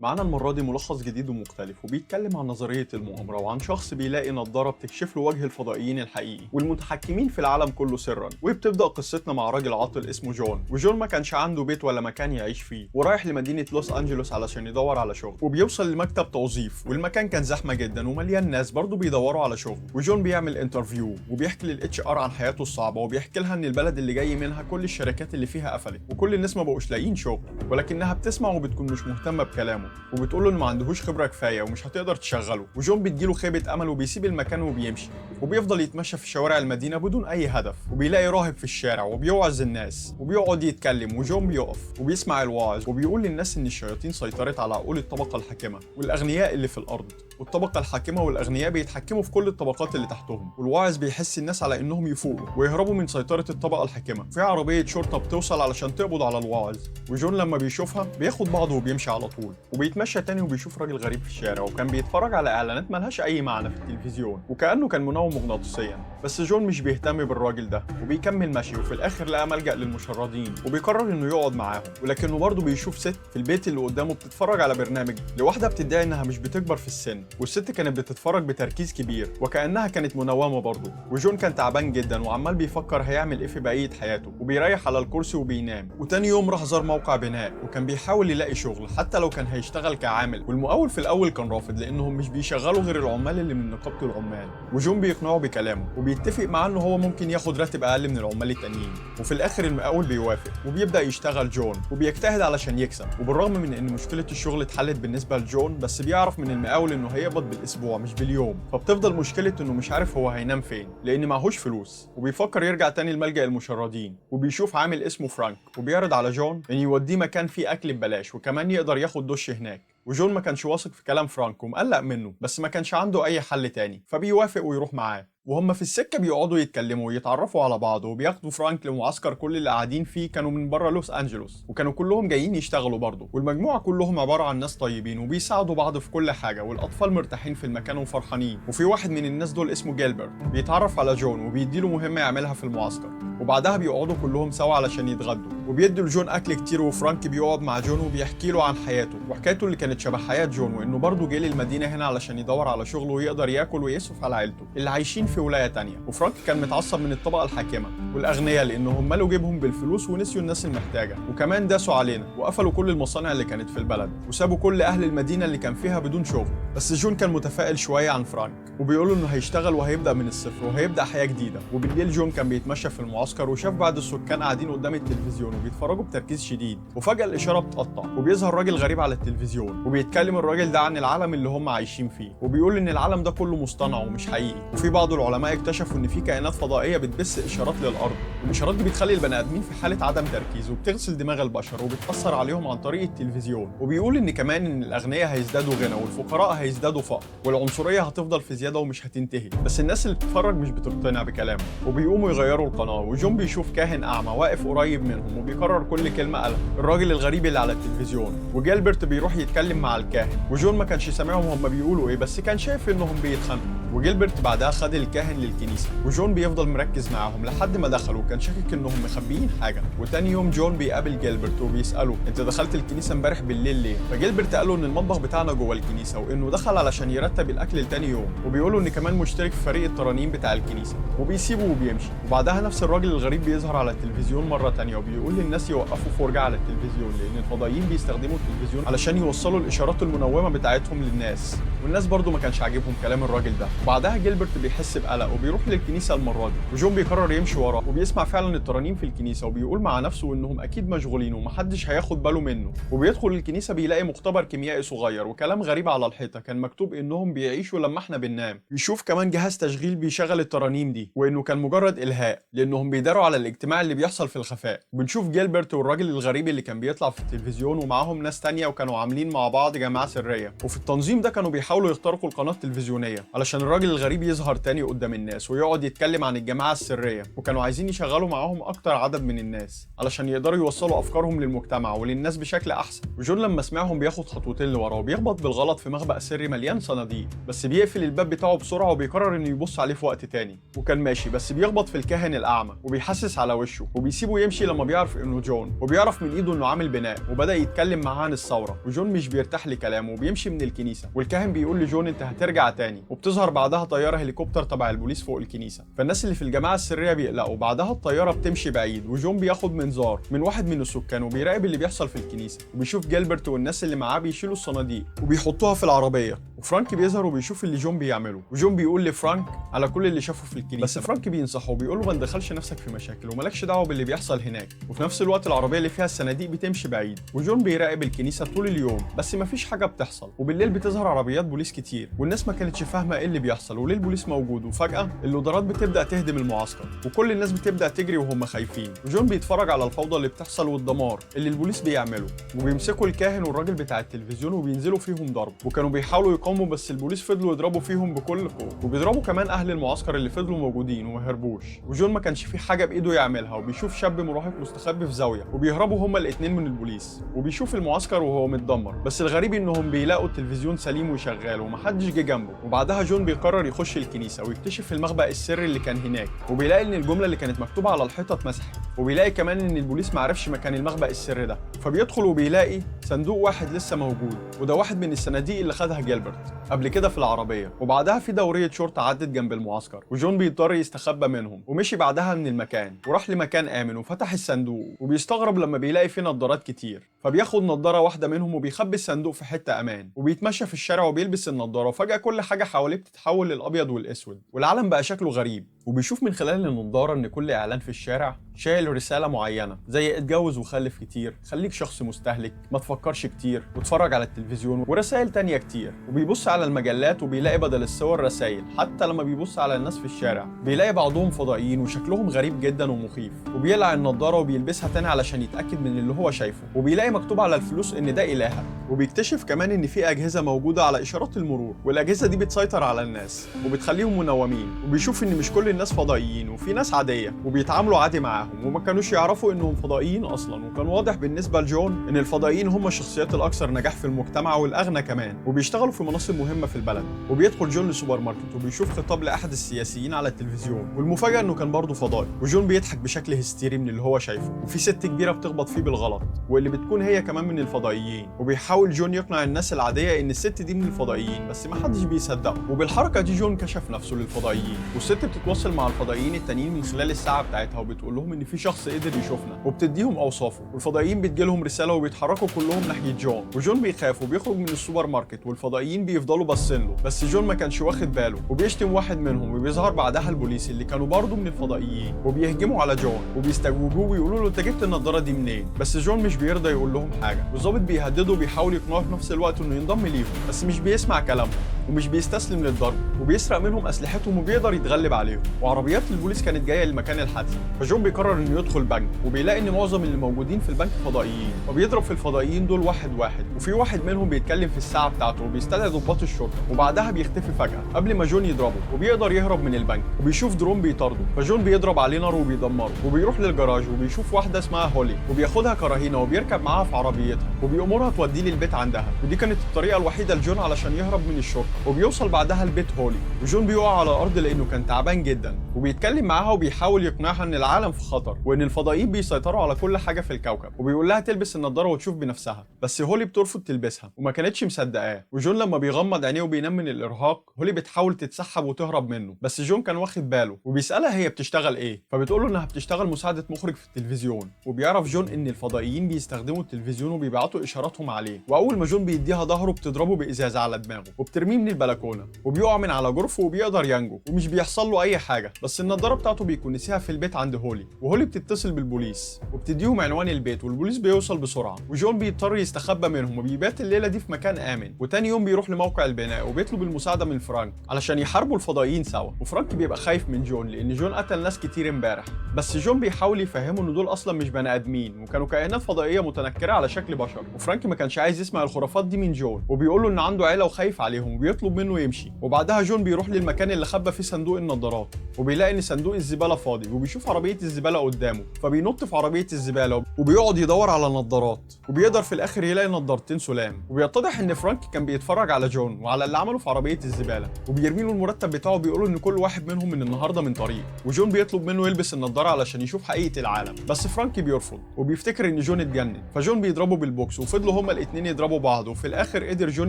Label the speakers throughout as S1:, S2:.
S1: معانا المرة دي ملخص جديد ومختلف وبيتكلم عن نظرية المؤامرة وعن شخص بيلاقي نظارة بتكشف له وجه الفضائيين الحقيقي والمتحكمين في العالم كله سرا. وبتبدأ قصتنا مع راجل عاطل اسمه جون، وجون ما كانش عنده بيت ولا مكان يعيش فيه، ورايح لمدينة لوس أنجلوس علشان يدور على شغل، وبيوصل لمكتب توظيف والمكان كان زحمة جدا ومليان ناس برضه بيدوروا على شغل. وجون بيعمل انترفيو وبيحكي للاتش ار عن حياته الصعبة، وبيحكي لها ان البلد اللي جاي منها كل الشركات اللي فيها قفلت وكل الناس ما بقوش لاقيين شغل، ولكنها بتسمع وبتكون مش مهتمة بكلامه، وبتقول له ما عندهوش خبره كفايه ومش هتقدر تشغله. وجون بتجيله خيبه امل وبيسيب المكان وبيمشي، وبيفضل يتمشى في شوارع المدينه بدون اي هدف، وبيلاقي راهب في الشارع وبيوعظ الناس وبيقعد يتكلم، وجون بيقف وبيسمع الوعظ وبيقول للناس ان الشياطين سيطرت على عقول الطبقه الحاكمه والاغنياء اللي في الارض، والطبقه الحاكمه والاغنياء بيتحكموا في كل الطبقات اللي تحتهم، والواعظ بيحس الناس على انهم يفوقوا ويهربوا من سيطره الطبقه الحاكمه. في عربيه شرطه بتوصل علشان تقبض على الواعظ، وجون لما بيشوفها بياخد بعضه وبيمشي على طول، وبيتمشى تاني وبيشوف راجل غريب في الشارع وكان بيتفرج على اعلانات ملهاش اي معنى في التلفزيون، وكانه كان منوم مغناطيسيا. بس جون مش بيهتم بالراجل ده وبيكمل مشي، وفي الاخر لقى ملجأ للمشردين وبيقرر انه يقعد معاهم، ولكنه برضه بيشوف ست في البيت اللي قدامه بتتفرج على برنامج لواحده بتدعي انها مش بتكبر في السن، والست كانت بتتفرج بتركيز كبير وكانها كانت منومه برضه. وجون كان تعبان جدا وعمال بيفكر هيعمل ايه في بقيه حياته، وبيريح على الكرسي وبينام. وتاني يوم راح زار موقع بناء وكان بيحاول يلاقي شغل حتى لو كان هيشتغل كعامل، والمقاول في الاول كان رافض لانهم مش بيشغلوا غير العمال اللي من نقابه العمال. وجون بيقنعه بكلامه وبيتفق معاه انه هو ممكن ياخد راتب اقل من العمال التانيين، وفي الاخر المقاول بيوافق وبيبدا يشتغل جون وبيجتهد علشان يكسب. وبالرغم من ان مشكله الشغل اتحلت بالنسبه لجون، بس بيعرف من المقاول انه هيقبض بالاسبوع مش باليوم، فبتفضل مشكله انه مش عارف هو هينام فين لان معهوش فلوس، وبيفكر يرجع تاني لملجأ المشردين. وبيشوف عامل اسمه فرانك وبيعرض على جون ان يوديه مكان فيه اكل ببلاش وكمان يقدر ياخد دش هناك. وجون ما كانش واثق في كلام فرانك ومقلق منه، بس ما كانش عنده اي حل تاني فبيوافق ويروح معاه. وهم في السكه بيقعدوا يتكلموا ويتعرفوا على بعض، وبياخدوا فرانك لمعسكر كل اللي قاعدين فيه كانوا من بره لوس انجلوس، وكانوا كلهم جايين يشتغلوا برضه، والمجموعه كلهم عباره عن ناس طيبين وبيساعدوا بعض في كل حاجه، والاطفال مرتاحين في المكان وفرحانين. وفي واحد من الناس دول اسمه جيلبرت بيتعرف على جون وبيديله مهمه يعملها في المعسكر، وبعدها بيقعدوا كلهم سوا علشان يتغدوا، وبيدوا لجون اكل كتير. وفرانك بيقعد مع جون وبيحكي له عن حياته وحكايته اللي كانت شبه حياه جون، وانه برضه جه للمدينه هنا علشان يدور على شغل ويقدر ياكل ويصرف على عيلته اللي عايشين في ولايه تانية. وفرانك كان متعصب من الطبقه الحاكمه والاغنياء لانهم مالوا جيبهم بالفلوس ونسيوا الناس المحتاجه، وكمان داسوا علينا وقفلوا كل المصانع اللي كانت في البلد وسابوا كل اهل المدينه اللي كان فيها بدون شغل. بس جون كان متفائل شويه عن فرانك وبيقول له انه هيشتغل وهيبدا من الصفر وهيبدا حياه جديده. وبالليل جون كان بيتمشى في المعسكر وشاف بعض السكان قاعدين قدام التلفزيون وبيتفرجوا بتركيز شديد، وفجاه الاشاره بتقطع وبيظهر راجل غريب على التلفزيون، وبيتكلم الراجل ده عن العالم اللي هم عايشين فيه، وبيقول ان العالم ده كله مصطنع ومش حقيقي، وفي بعض العلماء اكتشفوا ان في كائنات فضائيه بتبث اشارات للارض، والاشارات دي بتخلي البني ادمين في حاله عدم تركيز وبتغسل دماغ البشر وبتاثر عليهم عن طريق التلفزيون. وبيقول ان كمان ان الاغنياء هيزدادوا غنى والفقراء هيزدادوا فقر، والعنصريه هتفضل في زياده ومش هتنتهي، بس الناس اللي بتتفرج مش بتقتنع بكلامه وبيقوموا يغيروا القناه. وجون بيشوف كاهن اعمى واقف قريب منهم وبيكرر كل كلمه قالها الراجل الغريب اللي على التلفزيون، وجيلبرت بيروح يتكلم مع الكاهن، وجون ما كانش سامعهم هم بيقولوا ايه بس كان شايف انهم بيتخانقوا. وجيلبرت بعدها خد الكاهن للكنيسه، وجون بيفضل مركز معاهم لحد ما دخلوا وكان شاكك انهم مخبيين حاجه. وتاني يوم جون بيقابل جيلبرت وبيساله انت دخلت الكنيسه امبارح بالليل ليه؟ فجيلبرت قال له ان المطبخ بتاعنا جوه الكنيسه وانه دخل علشان يرتب الاكل لتاني يوم، وبيقول له ان كمان مشترك في فريق الترانيم بتاع الكنيسه، وبيسيبه وبيمشي. وبعدها نفس الراجل الغريب بيظهر على التلفزيون مره تانيه وبيقول للناس يوقفوا فرجه على التلفزيون لان الفضائيين بيستخدموا التلفزيون علشان يوصلوا الاشارات المنومه بتاعتهم للناس، والناس برضو ما كانش عاجبهم كلام الراجل ده. وبعدها جيلبرت بيحس بقلق وبيروح للكنيسه المره دي، وجون بيقرر يمشي وراه وبيسمع فعلا الترانيم في الكنيسه، وبيقول مع نفسه انهم اكيد مشغولين ومحدش هياخد باله منه. وبيدخل الكنيسه بيلاقي مختبر كيميائي صغير وكلام غريب على الحيطه كان مكتوب انهم بيعيشوا لما احنا بننام. بيشوف كمان جهاز تشغيل بيشغل الترانيم دي وانه كان مجرد الهاء لانهم بيداروا على الاجتماع اللي بيحصل في الخفاء. وبنشوف جيلبرت والراجل الغريب اللي كان بيطلع في التلفزيون ومعاهم ناس تانية وكانوا عاملين مع بعض جماعه سريه، وفي التنظيم ده كانوا بيحاولوا يخترقوا القناه التلفزيونيه علشان الراجل الغريب يظهر تاني قدام الناس ويقعد يتكلم عن الجماعه السريه، وكانوا عايزين يشغلوا معاهم اكتر عدد من الناس علشان يقدروا يوصلوا افكارهم للمجتمع وللناس بشكل احسن. وجون لما سمعهم بياخد خطوتين لورا وبيخبط بالغلط في مخبأ سري مليان صناديق، بس بيقفل الباب بتاعه بسرعه وبيقرر انه يبص عليه في وقت تاني. وكان ماشي بس بيخبط في الكاهن الاعمى وبيحسس على وشه وبيسيبه يمشي لما بيعرف انه جون، وبيعرف من ايده انه عامل بناء وبدا يتكلم معاه عن الثوره. وجون مش بيرتاح لكلامه وبيمشي من الكنيسه، والكاهن بيقول لجون انت هترجع تاني. وبتظهر بعدها طياره هليكوبتر تبع البوليس فوق الكنيسه، فالناس اللي في الجماعه السريه بيقلقوا. بعدها الطياره بتمشي بعيد وجون بياخد منظار من واحد من السكان وبيراقب اللي بيحصل في الكنيسه، وبيشوف جيلبرت والناس اللي معاه بيشيلوا الصناديق وبيحطوها في العربيه. وفرانك بيظهر وبيشوف اللي جون بيعمله، وجون بيقول لفرانك على كل اللي شافه في الكنيسه، بس فرانك بينصحه وبيقول له ما تدخلش نفسك في مشاكل ومالكش دعوه باللي بيحصل هناك. وفي نفس الوقت العربيه اللي فيها الصناديق بتمشي بعيد، وجون بيراقب الكنيسه طول اليوم بس مفيش حاجه بتحصل. وبالليل بتظهر عربيات بوليس كتير والناس ما كانتش فاهمه ايه اللي بيحصل وليه البوليس موجود. وفجاه اللودرات بتبدا تهدم المعسكر وكل الناس بتبدا تجري وهم خايفين، وجون بيتفرج على الفوضى اللي بتحصل والدمار اللي البوليس بيعمله. وبيمسكوا الكاهن والراجل بتاع التلفزيون وبينزلوا فيهم ضرب، وكانوا بيحاولوا يقاوموا بس البوليس فضلوا يضربوا فيهم بكل قوه، وبيضربوا كمان اهل المعسكر اللي فضلوا موجودين وما هربوش. وجون ما كانش في حاجه بايده يعملها، وبيشوف شاب مراهق مستخبي في زاويه وبيهربوا هما الاثنين من البوليس، وبيشوف المعسكر وهو متدمر، بس الغريب انهم بيلاقوا التلفزيون سليم وشغال ومحدش جه جنبه. وبعدها جون بيقرر يخش الكنيسه ويكتشف المخبأ السري اللي كان هناك، وبيلاقي ان الجمله اللي كانت مكتوبه على الحيطه اتمسحت، وبيلاقي كمان ان البوليس ما عرفش مكان المخبأ السري ده. فبيدخل وبيلاقي صندوق واحد لسه موجود، وده واحد من الصناديق اللي خدها جيلبرت قبل كده في العربيه. وبعدها في دوريه شرطه عدت جنب المعسكر، وجون بيضطر يستخبى منهم ومشي بعدها من المكان وراح لمكان امن وفتح الصندوق، وبيستغرب لما بيلاقي فيه نظارات كتير، فبياخد نظاره واحده منهم وبيخبي الصندوق في حته امان، وبيتمشى في الشارع وبيلبس النظاره. وفجاه كل حاجه حواليه بتتحول للابيض والاسود والعالم بقى شكله غريب، وبيشوف من خلال النظاره ان كل اعلان في الشارع شايل رساله معينه زي اتجوز وخلف كتير، خليك شخص مستهلك، ما تفكرش كتير، واتفرج على التلفزيون، ورسائل تانية كتير. وبيبص على المجلات وبيلاقي بدل الصور رسائل. حتى لما بيبص على الناس في الشارع بيلاقي بعضهم فضائيين وشكلهم غريب جدا ومخيف، وبيقلع النضاره وبيلبسها تاني علشان يتاكد من اللي هو شايفه. وبيلاقي مكتوب على الفلوس ان ده الهه، وبيكتشف كمان ان في اجهزه موجوده على اشارات المرور، والاجهزه دي بتسيطر على الناس وبتخليهم منومين. وبيشوف ان مش كل الناس فضائيين وفي ناس عاديه وبيتعاملوا عادي معاهم، وما كانوش يعرفوا انهم فضائيين اصلا. وكان واضح بالنسبه لجون ان الفضائيين هم الشخصيات الاكثر نجاح في المجتمع والاغنى كمان، وبيشتغلوا في مناصب مهمه في البلد. وبيدخل جون لسوبر ماركت وبيشوف خطاب لاحد السياسيين على التلفزيون، والمفاجاه انه كان برضه فضائي. وجون بيضحك بشكل هستيري من اللي هو شايفه، وفي ست كبيره بتخبط فيه بالغلط واللي بتكون هي كمان من الفضائيين. وبيحاول جون يقنع الناس العاديه ان الست دي من الفضائيين، بس ما حدش بيصدقه. وبالحركه دي جون كشف نفسه للفضائيين، والست بتتواصل مع الفضائيين التانيين من خلال الساعه بتاعتها وبتقول لهم ان في شخص قدر يشوفنا، وبتديهم اوصافه. والفضائيين بتجيلهم رساله وبيتحركوا كلهم ناحيه جون، وجون بيخاف وبيخرج من السوبر ماركت، والفضائيين بيفضلوا باصين له، بس جون ما كانش واخد باله وبيشتم واحد منهم. وبيظهر بعدها البوليس اللي كانوا برضه من الفضائيين وبيهجموا على جون وبيستجوبوه ويقولوا له انت جبت النضاره دي منين؟ بس جون مش بيرضى يقول لهم حاجه، والظابط بيهدده وبيحاول يقنعه في نفس الوقت انه ينضم ليهم، بس مش بيسمع كلامهم ومش بيستسلم للضرب، وبيسرق منهم اسلحتهم وبيقدر يتغلب عليهم. وعربيات البوليس كانت جايه لمكان الحادثه، فجون بيقرر انه يدخل بنك وبيلاقي ان معظم اللي موجودين في البنك فضائيين، وبيضرب في الفضائيين دول واحد واحد، وفي واحد منهم بيتكلم في الساعه بتاعته وبيستدعي ضباط الشرطه، وبعدها بيختفي فجاه قبل ما جون يضربه، وبيقدر يهرب من البنك. وبيشوف درون بيطارده، فجون بيضرب عليه نار وبيدمره، وبيروح للجراج وبيشوف واحده اسمها هولي وبياخدها كرهينه وبيركب معاها في عربيتها وبيأمرها توديه للبيت عندها. ودي كانت الطريقه الوحيده لجون علشان يهرب من الشرطه. وبيوصل بعدها لبيت هولي، وجون بيقع على الارض لانه كان تعبان جدا، وبيتكلم معاها وبيحاول يقنعها ان العالم في خطر وان الفضائيين بيسيطروا على كل حاجه في الكوكب، وبيقول لها تلبس النضاره وتشوف بنفسها، بس هولي بترفض تلبسها وما كانتش مصدقاه. وجون لما بيغمض عينيه وبينام من الارهاق، هولي بتحاول تتسحب وتهرب منه، بس جون كان واخد باله وبيسالها هي بتشتغل ايه، فبتقول له انها بتشتغل مساعده مخرج في التلفزيون. وبيعرف جون ان الفضائيين بيستخدموا التلفزيون وبيبعتوا اشاراتهم عليه. واول ما جون بيديها ظهره بتضربه بازازه على دماغه وبترميه من البلكونه، وبيقع من على جرفه وبيقدر ينجو ومش بيحصل له اي حاجه، بس النضاره بتاعته بيكون نسيها في البيت عند هولي. وهولي بتتصل بالبوليس وبتديهم عنوان البيت، والبوليس بيوصل بسرعه، وجون بيضطر يستخبى منهم وبيبات الليله دي في مكان امن. وتاني يوم بيروح لموقع البناء وبيطلب المساعده من فرانك علشان يحاربوا الفضائيين سوا. وفرانك بيبقى خايف من جون لان جون قتل ناس كتير امبارح، بس جون بيحاول يفهمه ان دول اصلا مش بني ادمين وكانوا كائنات فضائيه متنكره على شكل بشر. وفرانك ما كانش عايز يسمع الخرافات دي من جون، وبيقول له ان عنده عيله وخايف عليهم، وبيطلب منه يمشي. وبعدها جون بيروح للمكان اللي خبى فيه صندوق النظارات، وبيلاقي ان صندوق الزباله فاضي، وبيشوف عربيه الزباله قدامه، فبينط في عربيه الزباله وبيقعد يدور على نظارات، وبيقدر في الاخر يلاقي نظارتين سلام. وبيتضح ان فرانك كان بيتفرج على جون وعلى اللي عمله في عربيه الزباله، وبيرمي له المرتب بتاعه، بيقولوا ان كل واحد منهم من النهارده من طريق. وجون بيطلب منه يلبس النظاره علشان يشوف حقيقه العالم، بس فرانك بيرفض وبيفتكر ان جون اتجنن. فجون بيضربه بالبوكس، وفضلوا هما الاثنين يضربوا بعض، وفي الاخر قدر جون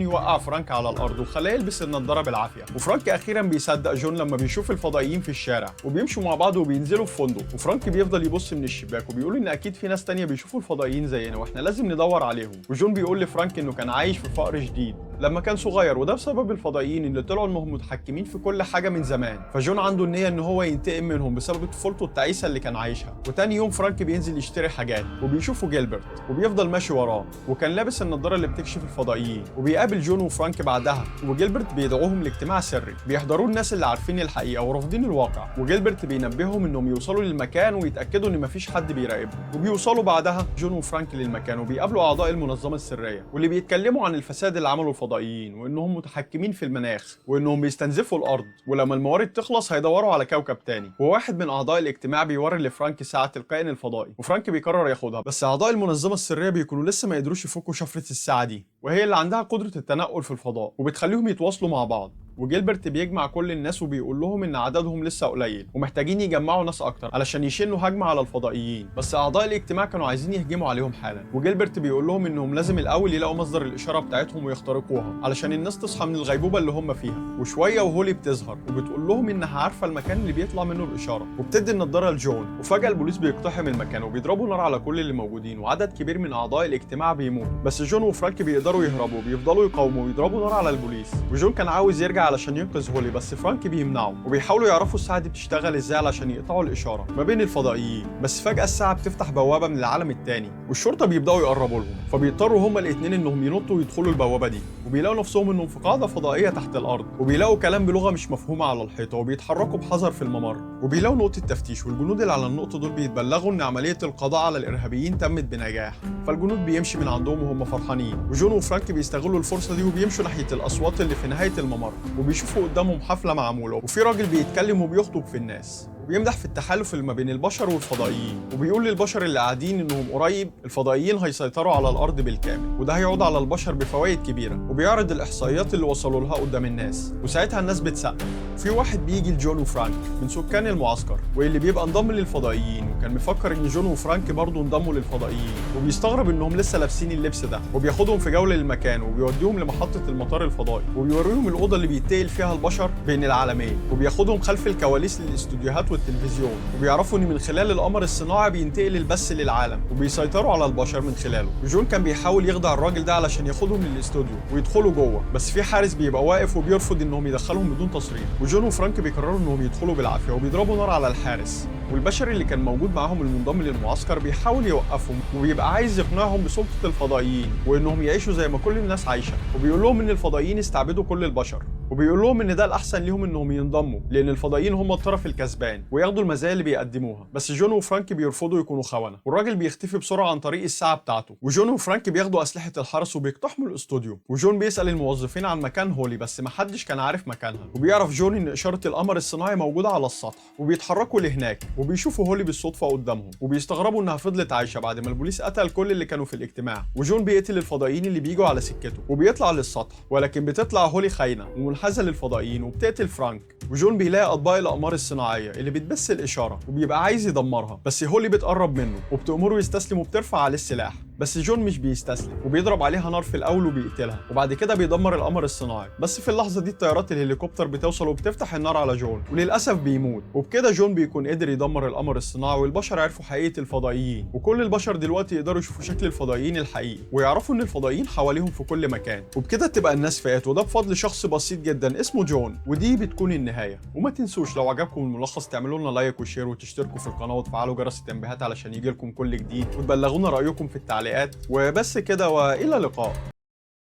S1: يوقع فرانك على الارض وخلاه يلبس النضاره بالعافيه. وفرانك اخيرا بيصدق جون لما بيشوف الفضائيين في الشارع، وبيمشوا مع بعض وبينزلوا في فندق. وفرانك بيفضل يبص من الشباك وبيقول ان اكيد في ناس تانية بيشوفوا الفضائيين زينا، واحنا لازم ندور عليهم. وجون بيقول لفرانك انه كان عايش في فقر شديد لما كان صغير، وده بسبب الفضائيين اللي طلعوا انهم متحكمين في كل حاجه من زمان. فجون عنده النيه ان هو ينتقم منهم بسبب طفولته التعيسه اللي كان عايشها. وتاني يوم فرانك بينزل يشتري حاجات، وبيشوفه جيلبرت وبيفضل ماشي وراه، وكان لابس النضاره اللي بتكشف الفضائيين. وبيقابل جون وفرانك بعدها، وجيلبرت بيدعوهم لاجتماع سري بيحضروه الناس اللي عارفين الحقيقه ورافضين الواقع. وجيلبرت بينبههم انهم يوصلوا للمكان ويتاكدوا ان مفيش حد بيراقبهم. وبيوصلوا بعدها جون وفرانك للمكان، وبيقابلوا اعضاء المنظمه السريه واللي بيتكلموا عن الفساد اللي عمله الفضائيين، وانهم متحكمين في المناخ، وانهم بيستنزفوا الارض، ولما الموارد تخلص هيدوروا على كوكب تاني. وواحد من اعضاء الاجتماع بيوري لفرانك ساعه الكائن الفضائي، وفرانك بيقرر ياخدها، بس اعضاء المنظمه السريه بيكونوا لسه ما قدروش يفكوا شفره الساعه دي، وهي اللي عندها قدره التنقل في الفضاء وبتخليهم يتواصلوا مع بعض. وجيلبرت بيجمع كل الناس وبيقول لهم ان عددهم لسه قليل ومحتاجين يجمعوا ناس اكتر علشان يشنوا هجمه على الفضائيين، بس اعضاء الاجتماع كانوا عايزين يهجموا عليهم حالا. وجيلبرت بيقول لهم انهم لازم الاول يلاقوا مصدر الاشاره بتاعتهم ويخترقوها علشان الناس تصحى من الغيبوبه اللي هم فيها. وشويه وهولي بتظهر وبتقول لهم انها عارفه المكان اللي بيطلع منه الاشاره، وبتدي النضاره لجون. وفجاه البوليس بيقتحم المكان وبيضربوا نار على كل اللي موجودين، وعدد كبير من اعضاء الاجتماع بيموت، بس جون وفرانك بيقدروا يهربوا وبيفضلوا يقاوموا ويضربوا نار على البوليس. وجون كان عاوز يرجع علشان ينقذ هولي، بس فرانك بيمنعه، وبيحاولوا يعرفوا الساعه دي بتشتغل ازاي علشان يقطعوا الاشاره ما بين الفضائيين. بس فجاه الساعه بتفتح بوابه من العالم التاني، والشرطه بيبداوا يقربوا لهم، فبيضطروا هما الاثنين انهم ينطوا ويدخلوا البوابه دي، وبيلاقوا نفسهم انهم في قاعده فضائيه تحت الارض، وبيلاقوا كلام بلغه مش مفهومه على الحيطه، وبيتحركوا بحذر في الممر، وبيلاقوا نقطه تفتيش، والجنود اللي على النقطه دول بيتبلغوا ان عمليه القضاء على الارهابيين تمت بنجاح. فالجنود بيمشي من عندهم وهم فرحانين، وجون وفرانك بيستغلوا الفرصه دي وبيمشوا ناحيه الاصوات اللي في نهايه الممر، وبيشوفوا قدامهم حفله معموله وفي راجل بيتكلم وبيخطب في الناس، وبيمدح في التحالف اللي ما بين البشر والفضائيين، وبيقول للبشر اللي قاعدين انهم قريب الفضائيين هيسيطروا على الارض بالكامل، وده هيعود على البشر بفوائد كبيره. وبيعرض الاحصائيات اللي وصلوا لها قدام الناس، وساعتها الناس بتسقف. في واحد بيجي لجون وفرانك من سكان المعسكر، واللي بيبقى انضم للفضائيين، وكان مفكر ان جون وفرانك برضه انضموا للفضائيين، وبيستغرب انهم لسه لابسين اللبس ده، وبياخدهم في جوله للمكان وبيوديهم لمحطه المطار الفضائي، وبيوريهم الاوضه اللي بيتنقل فيها البشر بين العالمين، وبياخدهم خلف الكواليس للاستوديوهات والتلفزيون، وبيعرفوا ان من خلال القمر الصناعي بينتقل البث للعالم وبيسيطروا على البشر من خلاله. وجون كان بيحاول يخدع الراجل ده علشان ياخدهم للاستوديو ويدخلوا جوه، بس في حارس بيبقى واقف وبيرفض انهم يدخلهم بدون تصريح. وجون وفرانك بيقرروا انهم يدخلوا بالعافيه وبيضربوا نار على الحارس، والبشر اللي كان موجود معاهم المنضم للمعسكر بيحاول يوقفهم، وبيبقى عايز يقنعهم بسلطه الفضائيين وانهم يعيشوا زي ما كل الناس عايشه، وبيقول لهم ان الفضائيين استعبدوا كل البشر، وبيقول لهم ان ده الاحسن ليهم انهم ينضموا لان الفضائيين هم الطرف الكسبان وياخدوا المزايا اللي بيقدموها. بس جون وفرانك بيرفضوا يكونوا خونه، والراجل بيختفي بسرعه عن طريق الساعه بتاعته، وجون وفرانك بياخدوا اسلحه الحرس وبيقتحموا الاستوديو. وجون بيسال الموظفين عن مكان هولي، بس محدش كان عارف مكانها، وبيعرف جون ان اشاره القمر الصناعي موجوده على السطح، وبيتحركوا لهناك وبيشوفوا هولي بالصدفه قدامهم، وبيستغربوا انها فضلت عايشه بعد ما البوليس قتل كل اللي كانوا في الاجتماع. وجون بيقتل الفضائيين اللي بيجوا على سكته وبيطلع للسطح، ولكن بتطلع هولي خاينه ومنحازه للفضائيين وبتقتل فرانك. وجون بيلاقي اطباق الاقمار الصناعيه اللي بتبث الاشاره وبيبقى عايز يدمرها، بس هولي بتقرب منه وبتأمره يستسلم وبترفع عليه السلاح، بس جون مش بيستسلم وبيضرب عليها نار في الاول وبيقتلها، وبعد كده بيدمر القمر الصناعي. بس في اللحظه دي طيارات الهليكوبتر بتوصل وبتفتح النار على جون، وللاسف بيموت. وبكده جون بيكون قدر يدمر القمر الصناعي، والبشر عرفوا حقيقه الفضائيين، وكل البشر دلوقتي يقدروا يشوفوا شكل الفضائيين الحقيقي ويعرفوا ان الفضائيين حواليهم في كل مكان. وبكده تبقى الناس فات، وده بفضل شخص بسيط جدا اسمه جون. ودي بتكون النهايه. وما تنسوش لو عجبكم الملخص تعملوا لنا لايك وشير وتشتركوا في القناه وتفعلوا جرس التنبيهات علشان يجيلكم كل جديد، وتبلغونا رايكم في التعليقات. وبس كده، والى اللقاء.